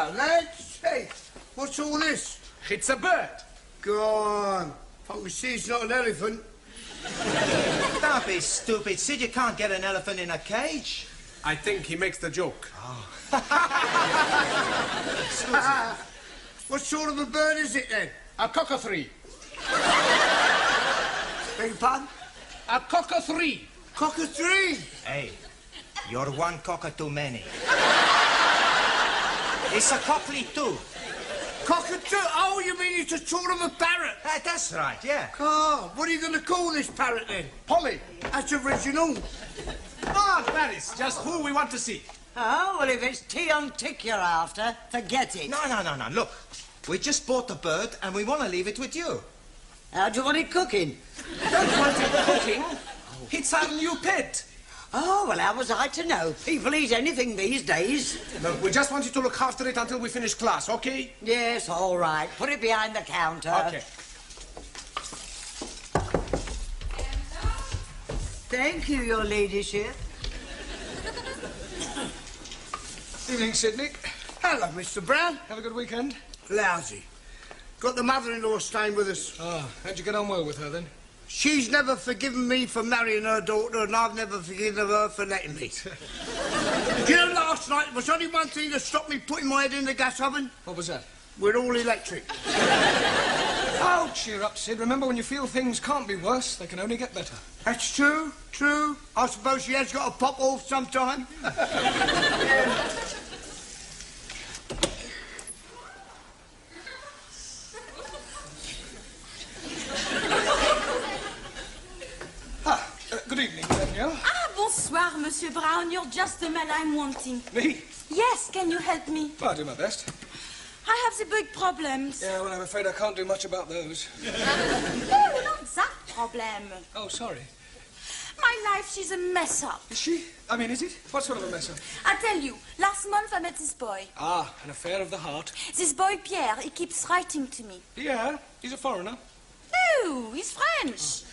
Now, lads, hey, what's all this? It's a bird. Go on. I can see it's not an elephant. Don't be stupid, Sid. You can't get an elephant in a cage. I think he makes the joke. Oh. What sort of a bird is it, then? A cockathree. Beg your pardon? A cockathree. Cockathree? Hey, you're one cocker too many. It's a cockney too. Cockatoo? Oh, you mean it's a sort of a parrot? That's right, yeah. Oh, what are you going to call this parrot, then? Polly. That's original. Ah, that is just who we want to see. Oh, well, if it's tea on tick you're after, forget it. No. Look, we just bought the bird and we want to leave it with you. How do you want it cooking? Don't want it cooking. It's our new pet. Oh, well, how was I to know? People eat anything these days. Look, we just want you to look after it until we finish class, okay? Yes, all right. Put it behind the counter. Okay. Thank you, your ladyship. Evening, Sydney. Hello, Mr. Brown. Have a good weekend. Lousy. Got the mother-in-law staying with us. Ah, how'd you get on well with her, then? She's never forgiven me for marrying her daughter, and I've never forgiven her for letting me. Do you know, last night, there was only one thing that stopped me putting my head in the gas oven. What was that? We're all electric. Oh, cheer up, Sid. Remember, when you feel things can't be worse, they can only get better. That's true. I suppose she has got to pop off sometime. Good evening, Danielle. Ah, bonsoir, Monsieur Brown. You're just the man I'm wanting. Me? Yes, can you help me? Well, I'll do my best. I have the big problems. Yeah, well, I'm afraid I can't do much about those. No, not that problem. Oh, sorry. My life, she's a mess up. Is she? I mean, is it? What sort of a mess up? I tell you, last month I met this boy. Ah, an affair of the heart. This boy, Pierre, he keeps writing to me. Yeah, he's a foreigner. No, he's French.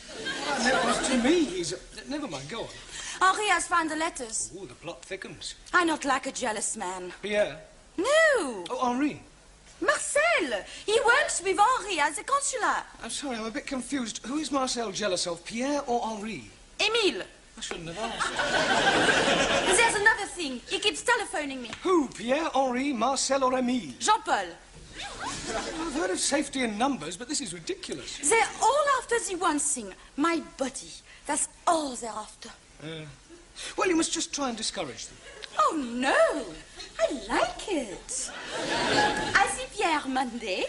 Well, to me, he's a... Never mind, go on. Henri has found the letters. Ooh, the plot thickens. I'm not like a jealous man. Pierre? No. Oh, Henri. Marcel. He works with Henri as a consular. I'm sorry, I'm a bit confused. Who is Marcel jealous of, Pierre or Henri? Emile. I shouldn't have asked. There's another thing. He keeps telephoning me. Who? Pierre, Henri, Marcel or Émile? Jean-Paul. I've heard of safety in numbers, but this is ridiculous. They're all after the one thing, my body. That's all they're after. Well, you must just try and discourage them. Oh, no. I like it. I see Pierre Monday,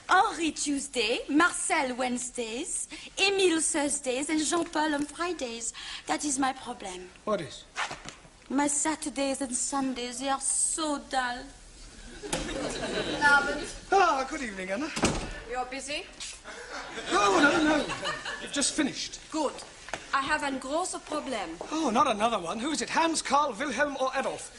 Henri Tuesday, Marcel Wednesdays, Émile Thursdays, and Jean-Paul on Fridays. That is my problem. What is? My Saturdays and Sundays, they are so dull. Ah, good evening, Anna. You're busy? No. You've just finished. Good. I have ein großes Problem. Oh, not another one. Who is it? Hans, Karl, Wilhelm or Adolf?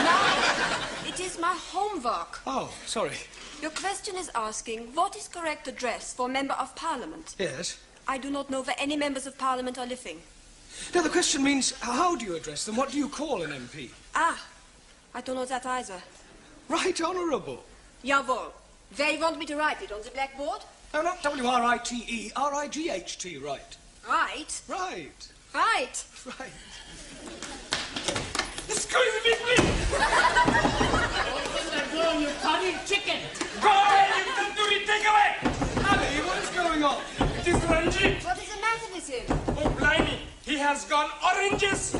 No, it is my homework. Oh, sorry. Your question is asking, what is correct address for Member of Parliament? Yes. I do not know where any members of Parliament are living. No, the question means, how do you address them? What do you call an MP? Ah, I don't know that either. Right Honourable. Jawohl. Where you want me to write it, on the blackboard? No, not W-R-I-T-E, R-I-G-H-T, right. Right. Right. Right. Right. Excuse me, please! Open the door, you cunning chicken! Go away, you tandoori, take away! Ali, what is going on? It is Ranjit! What is the matter with him? Oh, blimey! He has gone oranges!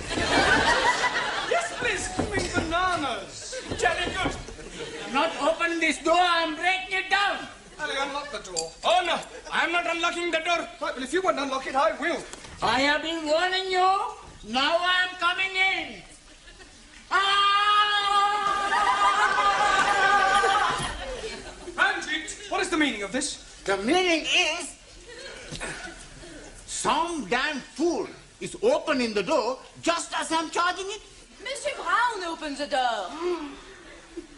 Yes, please, give me bananas. Jolly good! Not open this door, I'm breaking it down! Ali, unlock the door. Oh, no, I'm not unlocking the door. Right, well, if you won't unlock it, I will. I have been warning you. Now I'm coming in. Ranjit, what is the meaning of this? The meaning is... some damn fool is opening the door just as I'm charging it. Monsieur Brown opens the door.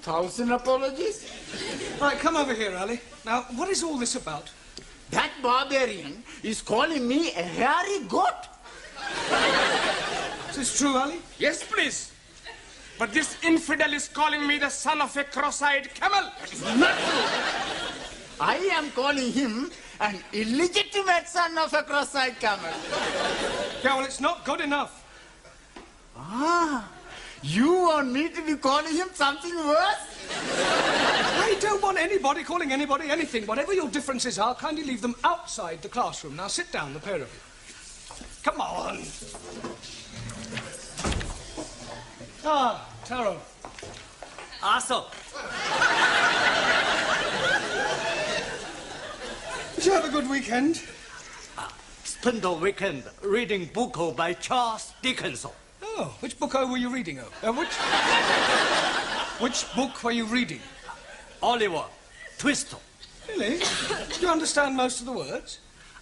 1,000 apologies. Right, come over here, Ali. Now, what is all this about? That barbarian is calling me a hairy goat. Is this true, Ali? Yes, please. But this infidel is calling me the son of a cross-eyed camel. Not true. I am calling him an illegitimate son of a cross-eyed camel. Yeah, well, it's not good enough. Ah, you want me to be calling him something worse? I don't want anybody calling anybody anything. Whatever your differences are, kindly leave them outside the classroom. Now sit down, the pair of you. Come on. Ah, Taro. Also, Did you have a good weekend? spend the weekend reading book by Charles Dickens. Oh, which book were you reading? Which book were you reading? Oliver Twist. Really? Do you understand most of the words?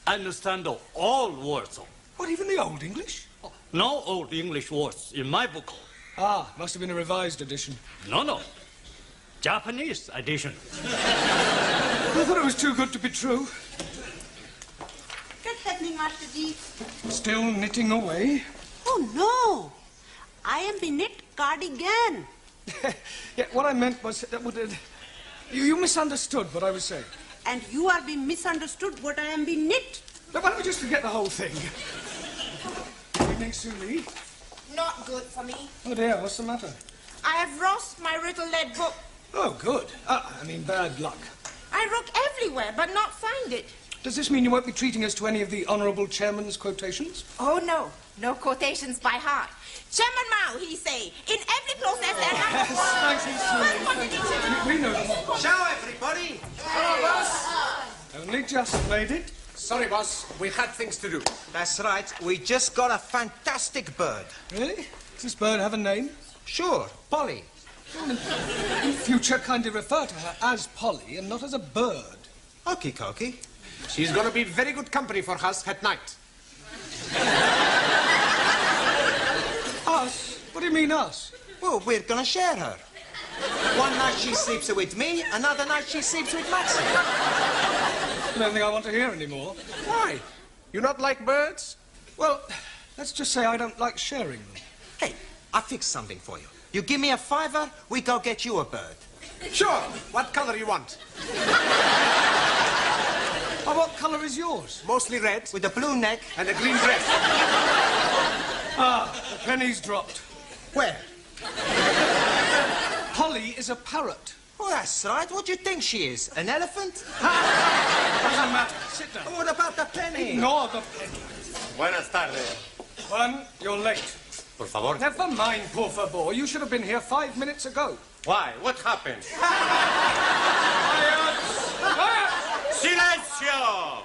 Understand all words. What, even the Old English? No old English words in my book. Ah, must have been a revised edition. No. Japanese edition. I thought it was too good to be true. What's happening, Master G? Still knitting away? Oh, no. I am the knit cardigan. Yeah, what I meant was that you misunderstood what I was saying. And you are being misunderstood what I am being knit. Now, why don't we just forget the whole thing? Evening, Sue Lee. Not good for me. Oh, dear, what's the matter? I have lost my little lead book. Oh, good. I mean, bad luck. I look everywhere, but not find it. Does this mean you won't be treating us to any of the Honourable Chairman's quotations? Oh, no. No quotations by heart. Chairman Mao, he say, in every process there Yes, thank you, Sue Lee. We know them all. Ciao, everybody. Hello, boss. Only just made it. Sorry, boss. We had things to do. That's right. We just got a fantastic bird. Really? Does this bird have a name? Sure, Polly. In future, kindly refer to her as Polly and not as a bird. Okie dokie. She's going to be very good company for us at night. Us? What do you mean, us? Well, we're gonna share her. One night she sleeps with me, another night she sleeps with Maxie. I don't think I want to hear anymore. Why? You not like birds? Well, let's just say I don't like sharing them. Hey, I fixed something for you. You give me a $5, we go get you a bird. Sure. What color you want? Oh, what colour is yours? Mostly red With a blue neck. and a green dress. Ah, the penny's dropped. Where? Polly is a parrot. Oh, that's right. What do you think she is? An elephant? Doesn't matter. Sit down. What about the penny? Ignore the penny. Buenas tardes. Juan, you're late. Por favor. Never mind, por favor. You should have been here 5 minutes ago. Why? What happened? Quiet! Silencio!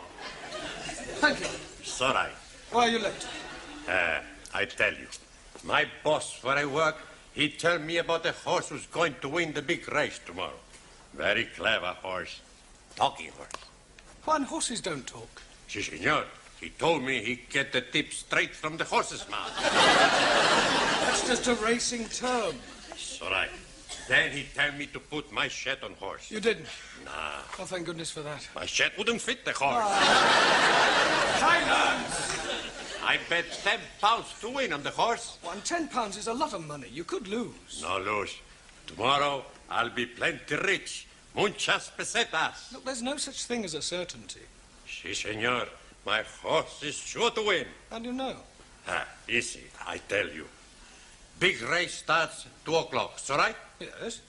Thank you. Sorry. Why are you late? I tell you. My boss where I work, he tell me about a horse who's going to win the big race tomorrow. Very clever horse. Talking horse. Juan, horses don't talk. Si, senor. He told me he get the tip straight from the horse's mouth. That's just a racing term. Sorry. Then he tell me to put my shed on horse. You didn't? Nah. Oh, thank goodness for that. My shed wouldn't fit the horse. Silence! I bet £10 to win on the horse. Juan, £10 is a lot of money. You could lose. No lose. Tomorrow I'll be plenty rich. Muchas pesetas. Look, there's no such thing as a certainty. Si, senor. My horse is sure to win. How do you know? Easy, I tell you. Big race starts 2 o'clock, so right? Yes.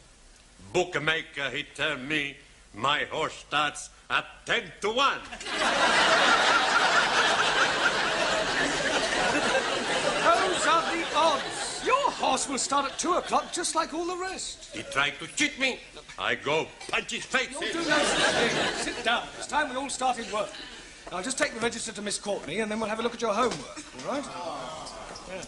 Bookmaker, he tell me my horse starts at 10 to 1. Those are the odds. Your horse will start at 2 o'clock, just like all the rest. He tried to cheat me. I go punch his face You'll in. do no such thing. Sit down. It's time we all started work. Now, just take the register to Miss Courtney, and then we'll have a look at your homework, all right? Yeah.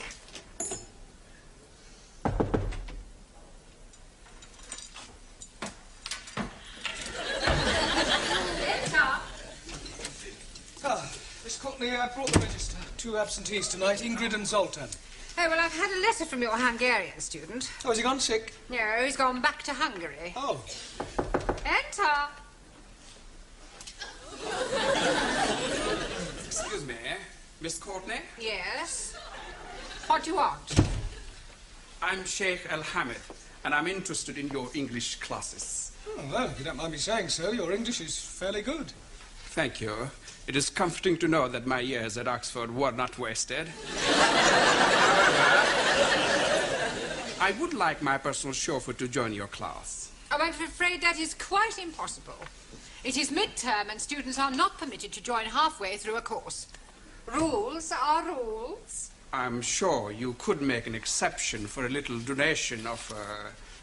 Miss Courtney, I brought the register. 2 absentees tonight, Ingrid and Zoltan. Oh, well, I've had a letter from your Hungarian student. Oh, has he gone sick? No, he's gone back to Hungary. Oh. Enter. Excuse me, Miss Courtney? Yes? What do you want? I'm Sheikh Al-Hamid, and I'm interested in your English classes. Oh, well, if you don't mind me saying so, your English is fairly good. Thank you. It is comforting to know that my years at Oxford were not wasted. I would like my personal chauffeur to join your class. Oh, I'm afraid that is quite impossible. It is midterm and students are not permitted to join halfway through a course. Rules are rules. I'm sure you could make an exception for a little donation of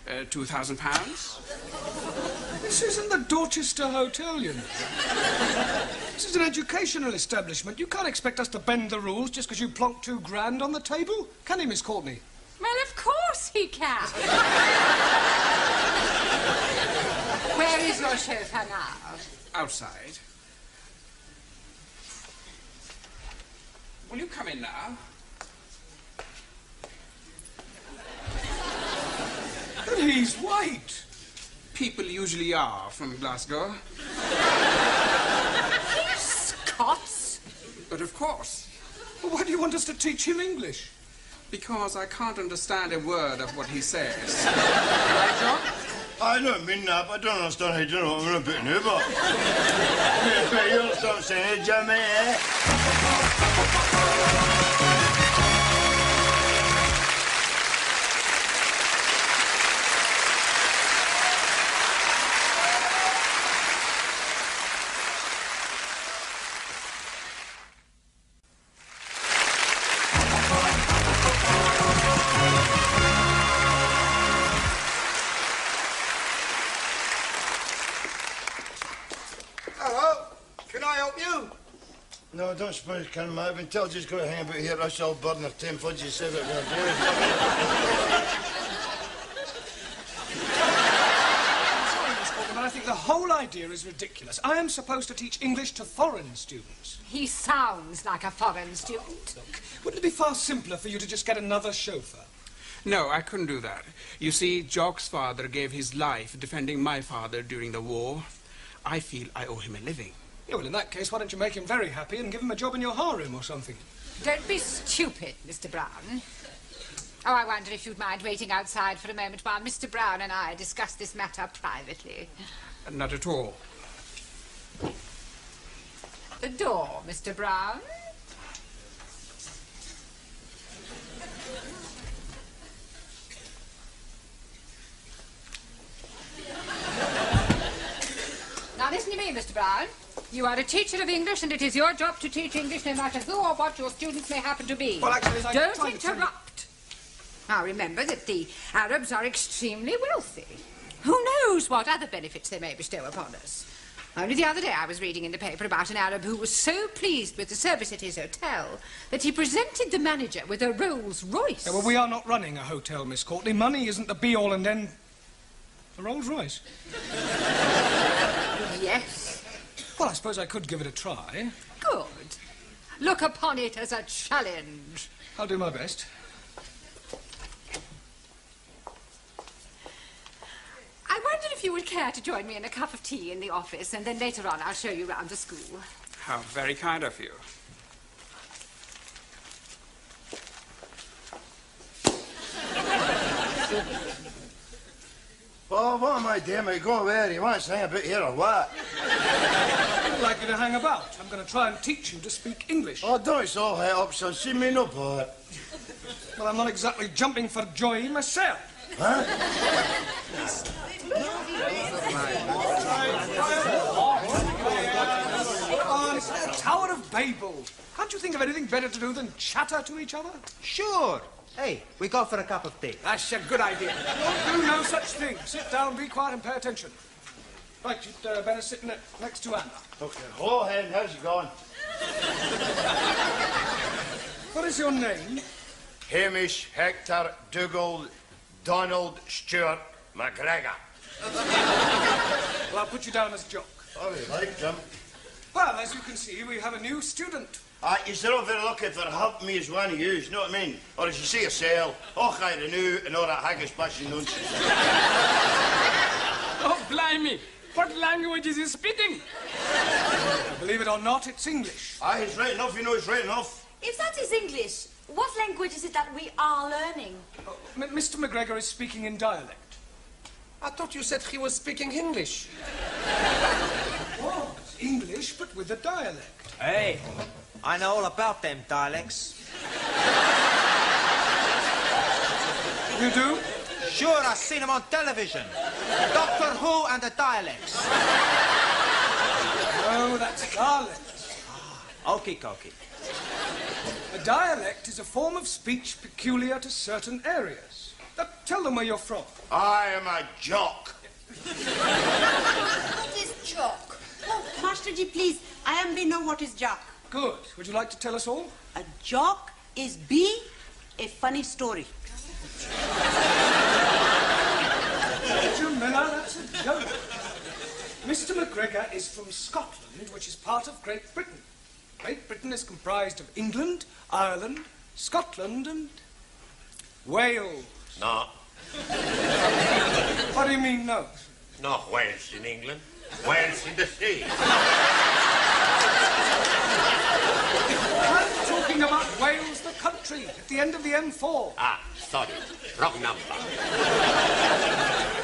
£2,000. This isn't the Dorchester Hotel, you know. This is an educational establishment. You can't expect us to bend the rules just because you plonked £2,000 on the table. Can he, Miss Courtney? Well, of course he can. Where is your chauffeur now? Outside. Will you come in now? But he's white. People usually are from Glasgow. He's Scots. But of course. Well, why do you want us to teach him English? Because I can't understand a word of what he says. Right, John? I don't mean that, but I don't understand how you do know what I'm a bit new, but... You understand what I'm saying, Jimmy, eh? No, I don't suppose you can, mate. I've been told you've got to hang about here. That's all burden of 10 fudges said what we're going to do. Sorry, Miss Courtney, but I think the whole idea is ridiculous. I am supposed to teach English to foreign students. He sounds like a foreign student. Look, wouldn't it be far simpler for you to just get another chauffeur? No, I couldn't do that. You see, Jock's father gave his life defending my father during the war. I feel I owe him a living. Yeah, well, in that case, why don't you make him very happy and give him a job in your harem or something? Don't be stupid, Mr. Brown. Oh, I wonder if you'd mind waiting outside for a moment while Mr. Brown and I discuss this matter privately. Not at all. The door, Mr. Brown. Now listen to me, Mr. Brown. You are a teacher of English, and it is your job to teach English no matter who or what your students may happen to be. Well, actually, don't interrupt. Now remember that the Arabs are extremely wealthy. Who knows what other benefits they may bestow upon us? Only the other day I was reading in the paper about an Arab who was so pleased with the service at his hotel that he presented the manager with a Rolls Royce. Yeah, well, we are not running a hotel, Miss Courtney. Money isn't the be-all and end... A Rolls Royce? Yes. Well, I suppose I could give it a try. Good. Look upon it as a challenge. I'll do my best. I wonder if you would care to join me in a cup of tea in the office, and then later on I'll show you round the school. How very kind of you. Oh, what am I doing, mate? Go where? You want to hang about here or what? I'd like you to hang about. I'm going to try and teach you to speak English. Oh, don't it's all head up, son. See me no part. Well, I'm not exactly jumping for joy myself. Huh? Oh, it's the Tower of Babel. Can't you think of anything better to do than chatter to each other? Sure. Hey, we go for a cup of tea. That's a good idea. Don't do no such thing. Sit down, be quiet, and pay attention. Right, you'd better sit next to Anna. Okay. Hello, Hen. How's it going? What is your name? Hamish Hector Dougal Donald Stewart McGregor. Well, I'll put you down as Jock. Oh, you like him? Well, as you can see, we have a new student. You're not very lucky for helping me as one of you, you know what I mean? Or as you see yourself, I renew and all that haggis bashing nonsense. Oh, blimey! What language is he speaking? Believe it or not, it's English. He's right enough, you know, he's right enough. if that is English, what language is it that we are learning? Mr. McGregor is speaking in dialect. I thought you said he was speaking English. Oh, it's English, but with a dialect. Hey, I know all about them dialects. You do? Sure, I've seen them on television. Doctor Who and the dialects. No, that's dialect. Okie dokie. A dialect is a form of speech peculiar to certain areas. Tell them where you're from. I am a jock. What is jock? Oh, Master G, please. I know what is jock. Good. Would you like to tell us all? A jock is a funny story. Jamila, that's a joke. Mr. McGregor is from Scotland, which is part of Great Britain. Great Britain is comprised of England, Ireland, Scotland, and Wales. No. What do you mean, no? No Wales in England. Wales in the sea. I'm talking about Wales, the country, at the end of the M4. Ah, sorry. Wrong number.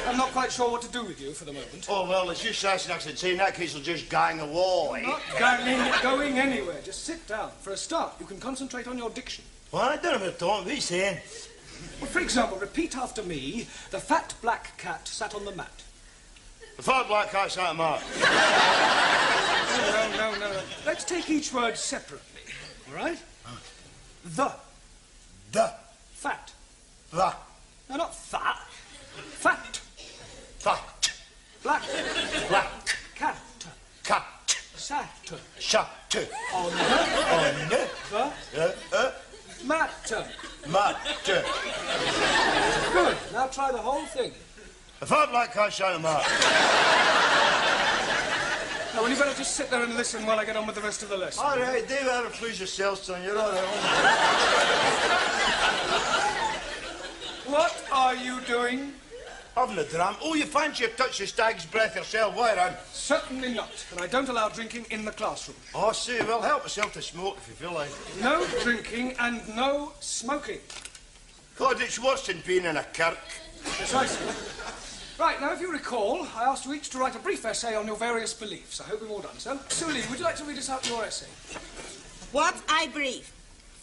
I'm not quite sure what to do with you for the moment. Oh, well, it's just such an accident. In that case, I'll just gang away. Not going anywhere. Just sit down. For a start, you can concentrate on your diction. Well, I don't know what what are you saying? Well, for example, repeat after me. The fat black cat sat on the mat. The fat black cat sat on the mat. No. Let's take each word separately. All right? The. Fat. The. No, not fat. Fat. Fat. Black. Black. Cat. Cat. Sat. Shut. On the. Mat. Mat. Good. Now try the whole thing. The fat black cat sat on the mat. Now, well, you better just sit there and listen while I get on with the rest of the lesson. All right, do whatever please yourself, son. You're all right. What are you doing? Having a dram. Oh, you fancy a touch of stag's breath yourself, why, Ron? Certainly not. And I don't allow drinking in the classroom. Oh, see, well, help yourself to smoke if you feel like. No drinking and no smoking. God, it's worse than being in a kirk. Precisely. Right, now, if you recall, I asked you each to write a brief essay on your various beliefs. I hope you've all done so. Suli, would you like to read us out your essay? What I believe.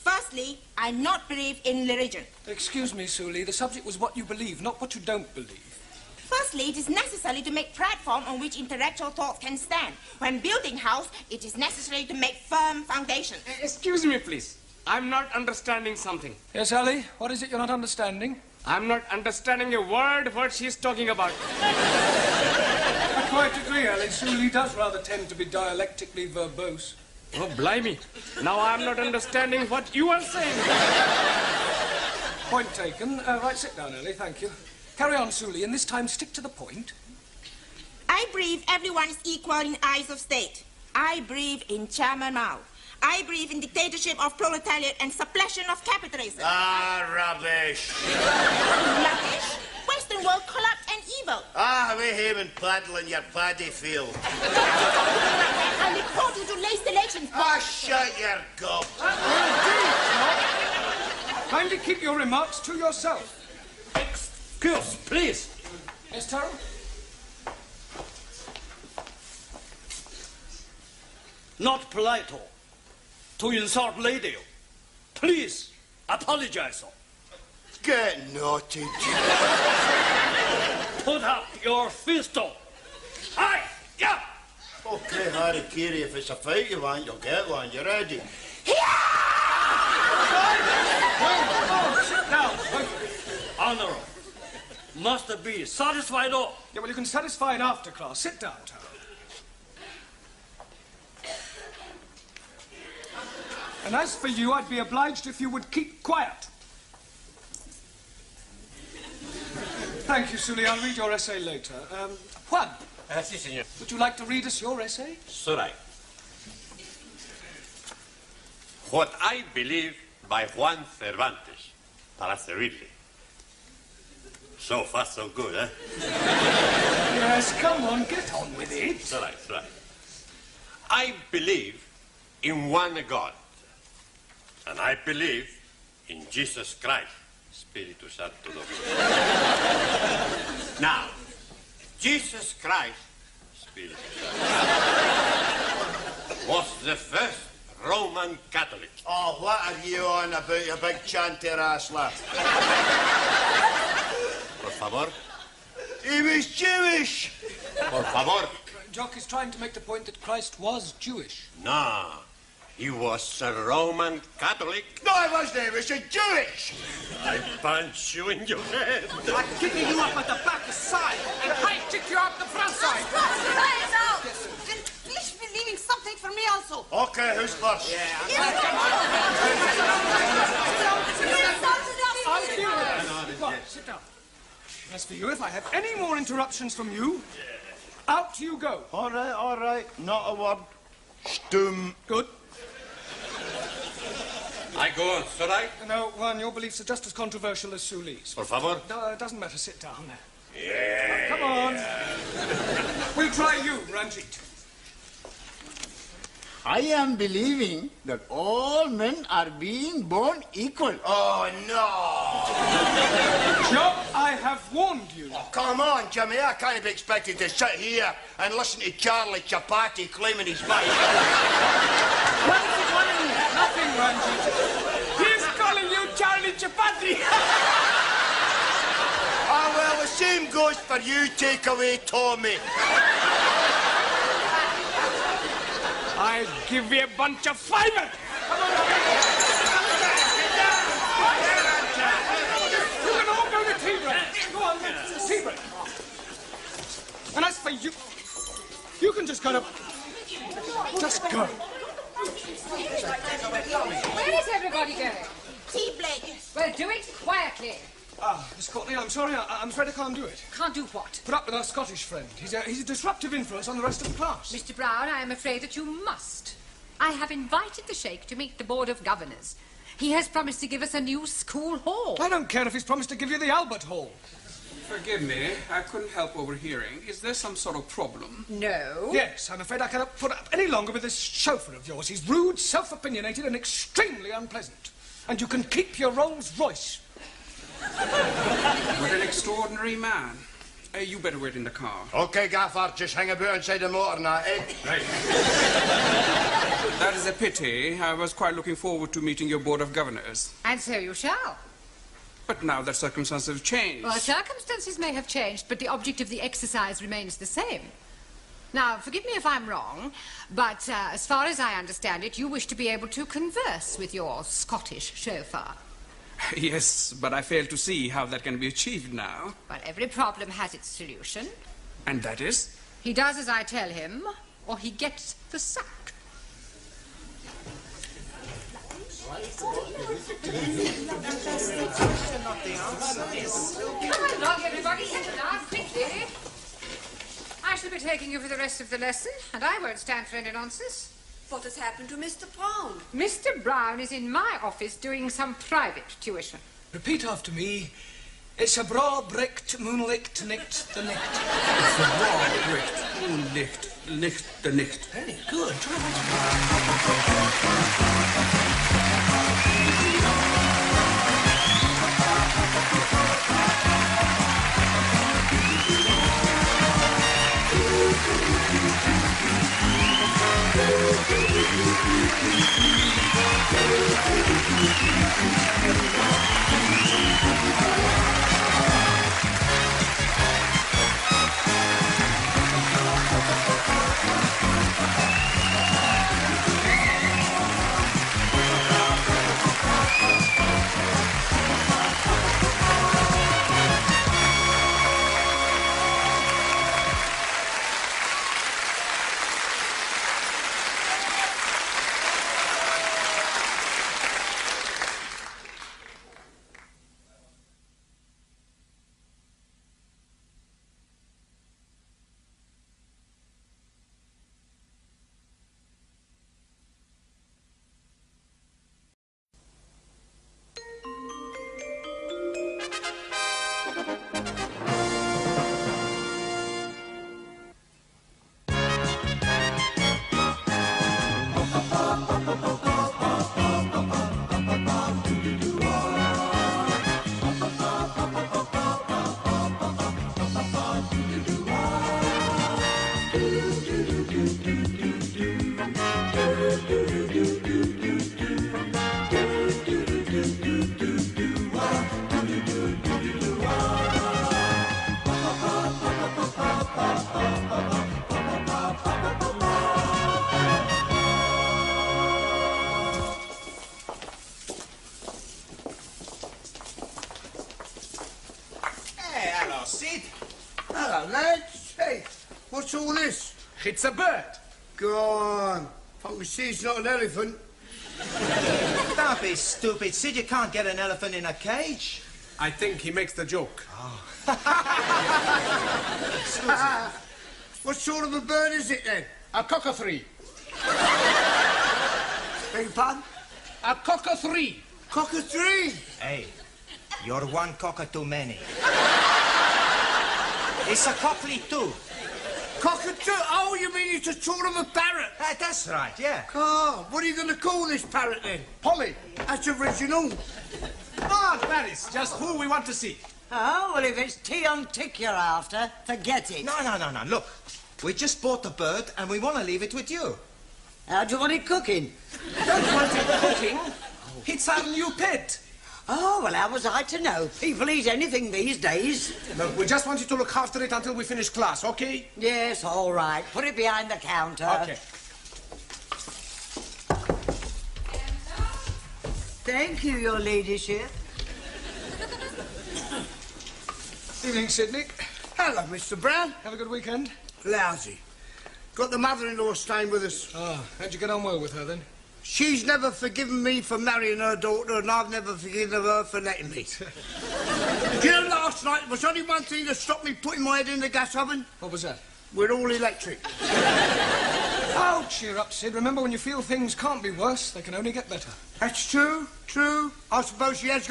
Firstly, I not believe in religion. Excuse me, Suli, the subject was what you believe, not what you don't believe. Firstly, it is necessary to make platform on which intellectual thought can stand. When building house, it is necessary to make firm foundation. Excuse me, please. I'm not understanding something. Yes, Ali? What is it you're not understanding? I'm not understanding a word what she's talking about. I quite agree, Ali. Suli does rather tend to be dialectically verbose. Oh, blimey. Now I'm not understanding what you are saying. Point taken. Right, sit down, Ali. Thank you. Carry on, Suli, and this time stick to the point. I believe everyone is equal in eyes of state. I believe in Chairman Mao. I believe in dictatorship of proletariat and suppression of capitalism. Ah, rubbish. Rubbish? Western world corrupt and evil. Ah, we him and paddle in your paddy field. I report you to late elections. Ah, shut your gob. Kindly keep your remarks to yourself. Excuse, please. Yes, Taro? Not polite to insult lady. Please apologize. Get naughty. Put up your fist. Aye, yeah. Okay, Harry Carey, if it's a fight you want, you'll get one. You ready? Sit down. Honor must be satisfied. Yeah, well, you can satisfy it after class. Sit down, Taro. And as for you, I'd be obliged if you would keep quiet. Thank you, Suli. I'll read your essay later. Juan. Si, senor. Would you like to read us your essay? Surai. What I believe by Juan Cervantes. Para servirle. So far, so good, eh? Yes, come on, get on with it. Surai. I believe in one God. And I believe in Jesus Christ, Spiritus Sancto Dominus. Now, Jesus Christ, Spiritus Sancto, was the first Roman Catholic. Oh, what are you on about, you big chanter ass lad? Por favor. He was Jewish. Por favor. Jock is trying to make the point that Christ was Jewish. No, he was a Roman Catholic. No, I wasn't. He was a Jewish. I punch you in your head. I'm kicking you up at the back side, and I kick you up the front side. Rise out! And please be leaving something for me also. Okay, who's first? Sit down. As for you, if I have any more interruptions from you, out you go. All right. Not a word. Stum. Good. I go on, should I? No, Juan, your beliefs are just as controversial as Suli's. Por favor. No, it doesn't matter. Sit down. Yeah. Come on. We'll try you, Ranjit. I am believing that all men are being born equal. Oh, no. Jock, I have warned you. Oh, come on, Jimmy. I can't be expected to sit here and listen to Charlie Chapati claiming he's mine. What is it wanting you? Nothing, Ranjit. He's calling you Charlie Chapati. Ah, well, the same goes for you, takeaway Tommy. I'll give you a bunch of fiber. You can all go to tea break. Go on, tea break. And as for you, you can just kind of... Just go. Where is everybody going? Tea break. Well, do it quietly. Miss Courtney, I'm sorry. I'm afraid I can't do it. Can't do what? Put up with our Scottish friend. He's a disruptive influence on the rest of the class. Mr. Brown, I am afraid that you must. I have invited the Sheikh to meet the Board of Governors. He has promised to give us a new school hall. I don't care if he's promised to give you the Albert Hall. Forgive me, I couldn't help overhearing. Is there some sort of problem? No. Yes, I'm afraid I cannot put up any longer with this chauffeur of yours. He's rude, self-opinionated, and extremely unpleasant. And you can keep your Rolls Royce. What an extraordinary man. You better wait in the car. Okay, Gaffer, just hang about inside the motor now, eh? Right. That is a pity. I was quite looking forward to meeting your Board of Governors. And so you shall. But now that circumstances have changed. Well, circumstances may have changed, but the object of the exercise remains the same. Now, forgive me if I'm wrong, but as far as I understand it, you wish to be able to converse with your Scottish chauffeur. Yes, but I fail to see how that can be achieved now. But every problem has its solution. And that is? He does as I tell him, or he gets the sack. Come along, everybody, settle down quickly. I shall be taking you for the rest of the lesson, and I won't stand for any nonsense. What has happened to Mr. Brown? Mr. Brown is in my office doing some private tuition. Repeat after me. It's a bra bricht, moonlicht, nicht, the nicht. It's a bra bricht, moonlicht, nicht, the nicht. Very good. Try Hello, Sid. Hello, lads. Hey, what's all this? It's a bird. Go on. I can see it's not an elephant. Don't be stupid, Sid. You can't get an elephant in a cage. I think he makes the joke. What sort of a bird is it, then? A cockathree. Beg your pardon? A cockathree. Cockathree? Hey, you're one cocker too many. It's a cockly too. Cockatoo? Oh, you mean it's a sort of a parrot? That's right, yeah. Oh, what are you going to call this parrot, then? Polly. That's original. Ah, Paris, just who we want to see. Oh, well, if it's tea on tick you're after, forget it. No. Look, we just bought the bird and we want to leave it with you. How do you want it cooking? Don't want it cooking. It's our new pet. Oh, well, how was I to know? People eat anything these days. Look, we just want you to look after it until we finish class, okay? Yes, all right. Put it behind the counter. Okay. Thank you, your ladyship. Evening, Sydney. Hello, Mr. Brown. Have a good weekend? Lousy. Got the mother-in-law staying with us. Ah, how'd you get on well with her, then? She's never forgiven me for marrying her daughter, and I've never forgiven her for letting me. Do you know, last night, there was only one thing that stopped me putting my head in the gas oven. What was that? We're all electric. Oh, cheer up, Sid. Remember, when you feel things can't be worse, they can only get better. That's true, true. I suppose she has got